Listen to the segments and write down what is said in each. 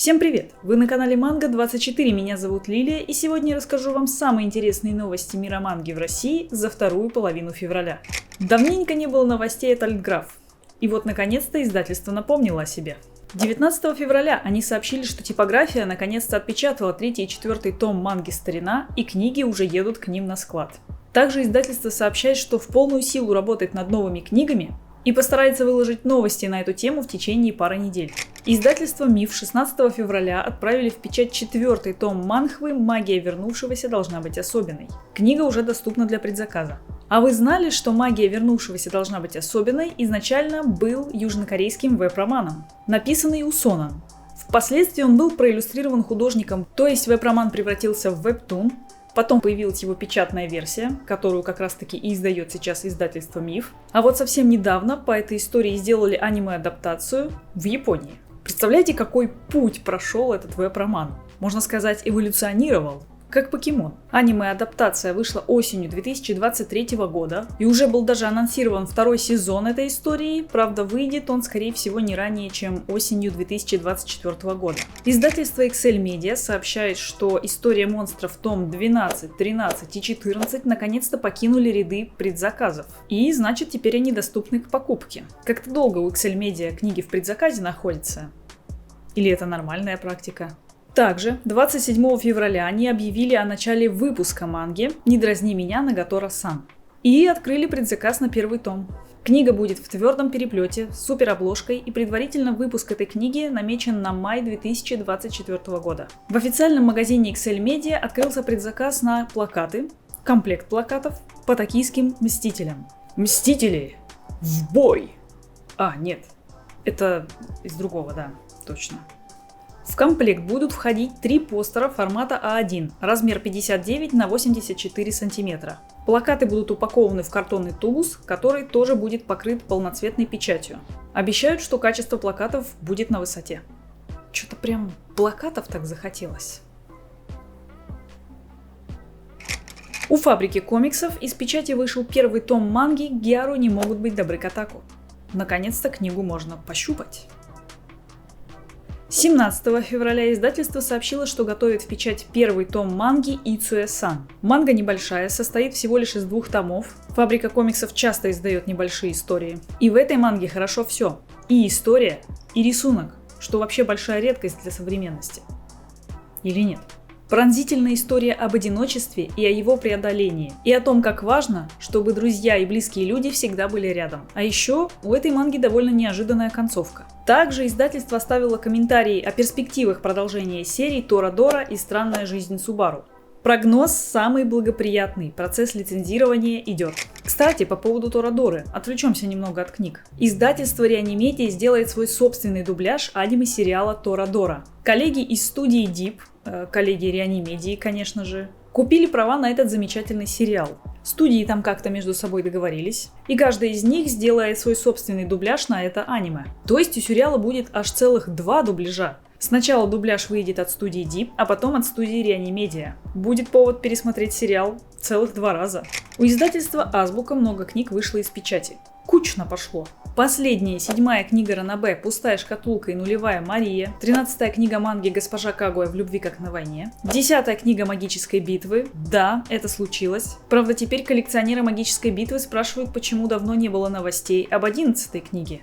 Всем привет! Вы на канале Манга24, меня зовут Лилия, и сегодня я расскажу вам самые интересные новости мира манги в России за вторую половину февраля. Давненько не было новостей от Альтграф, и вот наконец-то издательство напомнило о себе. 19 февраля они сообщили, что типография наконец-то отпечатала 3 и 4 том манги «Старина», и книги уже едут к ним на склад. Также издательство сообщает, что в полную силу работает над новыми книгами и постарается выложить новости на эту тему в течение пары недель. Издательство МИФ 16 февраля отправили в печать 4 том манхвы «Магия вернувшегося должна быть особенной». Книга уже доступна для предзаказа. А вы знали, что «Магия вернувшегося должна быть особенной» изначально был южнокорейским веб-романом, написанный Усонан. Впоследствии он был проиллюстрирован художником, то есть веб-роман превратился в вебтун. Потом появилась его печатная версия, которую как раз таки и издает сейчас издательство МИФ. А вот совсем недавно по этой истории сделали аниме-адаптацию в Японии. Представляете, какой путь прошел этот веб-роман? Можно сказать, эволюционировал. Как покемон. Аниме-адаптация вышла осенью 2023 года, и уже был даже анонсирован второй сезон этой истории, правда выйдет он скорее всего не ранее, чем осенью 2024 года. Издательство Excel Media сообщает, что история монстров том 12, 13 и 14 наконец-то покинули ряды предзаказов, и значит теперь они доступны к покупке. Как-то долго у Excel Media книги в предзаказе находятся? Или это нормальная практика? Также 27 февраля они объявили о начале выпуска манги «Не дразни меня, Нагатора-сан» и открыли предзаказ на первый том. Книга будет в твердом переплете с суперобложкой, и предварительно выпуск этой книги намечен на май 2024 года. В официальном магазине Excel Media открылся предзаказ на плакаты, комплект плакатов по токийским мстителям. Мстители! В бой! А, нет, это из другого, да, точно. В комплект будут входить 3 постера формата А1, размер 59 на 84 сантиметра. Плакаты будут упакованы в картонный тубус, который тоже будет покрыт полноцветной печатью. Обещают, что качество плакатов будет на высоте. Что-то прям плакатов так захотелось. У фабрики комиксов из печати вышел первый том манги «Гяру не могут быть добры к атаку». Наконец-то книгу можно пощупать. 17 февраля издательство сообщило, что готовит в печать первый том манги «Ицуэ-сан». Манга небольшая, состоит всего лишь из 2 томов. Фабрика комиксов часто издает небольшие истории. И в этой манге хорошо все. И история, и рисунок, что вообще большая редкость для современности. Или нет? Пронзительная история об одиночестве и о его преодолении. И о том, как важно, чтобы друзья и близкие люди всегда были рядом. А еще у этой манги довольно неожиданная концовка. Также издательство оставило комментарии о перспективах продолжения серий «Торадора» и «Странная жизнь Субару». Прогноз самый благоприятный, процесс лицензирования идет. Кстати, по поводу Торадоры, отвлечемся немного от книг. Издательство Реанимедиа сделает свой собственный дубляж аниме-сериала Торадора. Коллеги из студии Deep, коллеги Реанимедии, конечно же, купили права на этот замечательный сериал. Студии там как-то между собой договорились, и каждая из них сделает свой собственный дубляж на это аниме. То есть у сериала будет аж целых 2 дубляжа. Сначала дубляж выйдет от студии Deep, а потом от студии Реанимедиа. Будет повод пересмотреть сериал целых 2 раза. У издательства Азбука много книг вышло из печати. Кучно пошло. Последняя, 7-я книга Ранобэ «Пустая шкатулка» и «Нулевая Мария», 13-я книга манги «Госпожа Кагуя в любви как на войне», 10-я книга «Магической битвы». Да, это случилось. Правда, теперь коллекционеры «Магической битвы» спрашивают, почему давно не было новостей об 11-й книге.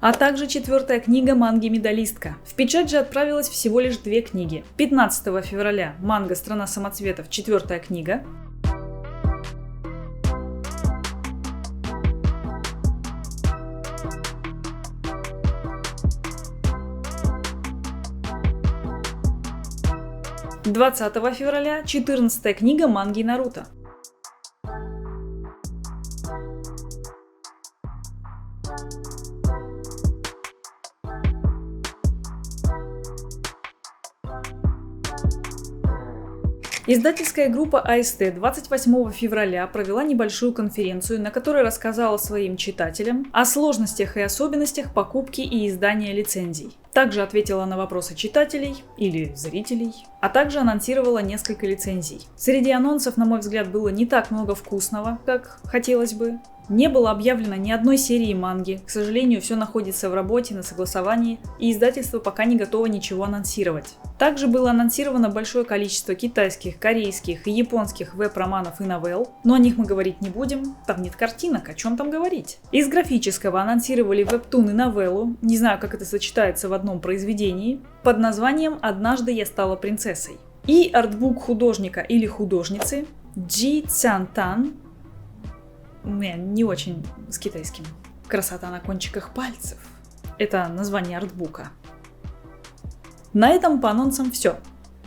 А также 4-я книга манги «Медалистка». В печать же отправилось всего лишь 2 книги. 15 февраля манга «Страна самоцветов», 4-я книга. – 20 февраля 14-я книга манги «Наруто». Издательская группа АСТ 28 февраля провела небольшую конференцию, на которой рассказала своим читателям о сложностях и особенностях покупки и издания лицензий. Также ответила на вопросы читателей или зрителей, а также анонсировала несколько лицензий. Среди анонсов, на мой взгляд, было не так много вкусного, как хотелось бы, Не было объявлено ни одной серии манги, к сожалению, все находится в работе, на согласовании, и издательство пока не готово ничего анонсировать. Также было анонсировано большое количество китайских, корейских и японских веб-романов и новелл, но о них мы говорить не будем, там нет картинок, о чем там говорить. Из графического анонсировали вебтун и новеллу, не знаю, как это сочетается в одном произведении, под названием «Однажды я стала принцессой». И артбук художника или художницы Джи Цян Тан, не очень с китайским. Красота на кончиках пальцев. Это название артбука. На этом по анонсам все.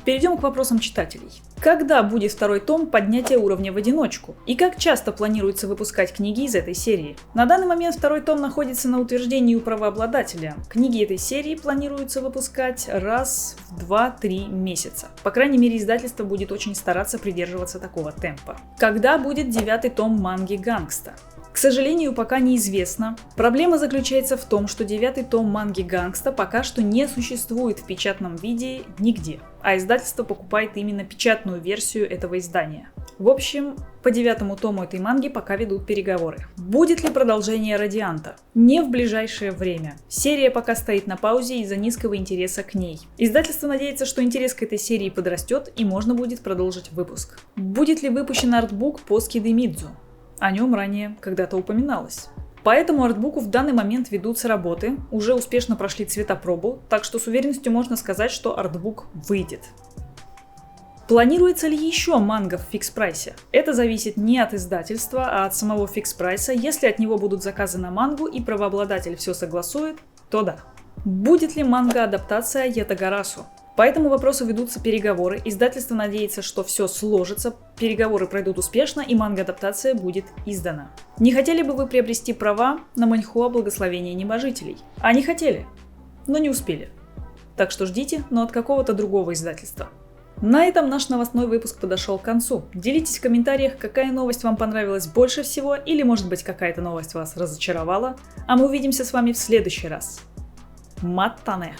Перейдем к вопросам читателей. Когда будет второй том поднятия уровня в одиночку? И как часто планируется выпускать книги из этой серии? На данный момент второй том находится на утверждении у правообладателя. Книги этой серии планируется выпускать раз в 2-3 месяца. По крайней мере, издательство будет очень стараться придерживаться такого темпа. Когда будет 9-й том манги «Гангста»? К сожалению, пока неизвестно. Проблема заключается в том, что 9-й том манги «Гангста» пока что не существует в печатном виде нигде, а издательство покупает именно печатную версию этого издания. В общем, по 9-му тому этой манги пока ведут переговоры. Будет ли продолжение «Радианта»? Не в ближайшее время. Серия пока стоит на паузе из-за низкого интереса к ней. Издательство надеется, что интерес к этой серии подрастет и можно будет продолжить выпуск. Будет ли выпущен артбук по Скидемидзу? О нем ранее когда-то упоминалось. По этому артбуку в данный момент ведутся работы, уже успешно прошли цветопробу, так что с уверенностью можно сказать, что артбук выйдет. Планируется ли еще манга в фикс-прайсе? Это зависит не от издательства, а от самого фикс-прайса. Если от него будут заказы на мангу и правообладатель все согласует, то да. Будет ли манга-адаптация Ятагарасу? По этому вопросу ведутся переговоры, издательство надеется, что все сложится, переговоры пройдут успешно и манга-адаптация будет издана. Не хотели бы вы приобрести права на манхуа «Благословение небожителей»? А не хотели, но не успели. Так что ждите, но от какого-то другого издательства. На этом наш новостной выпуск подошел к концу. Делитесь в комментариях, какая новость вам понравилась больше всего, или может быть какая-то новость вас разочаровала. А мы увидимся с вами в следующий раз. Маттане!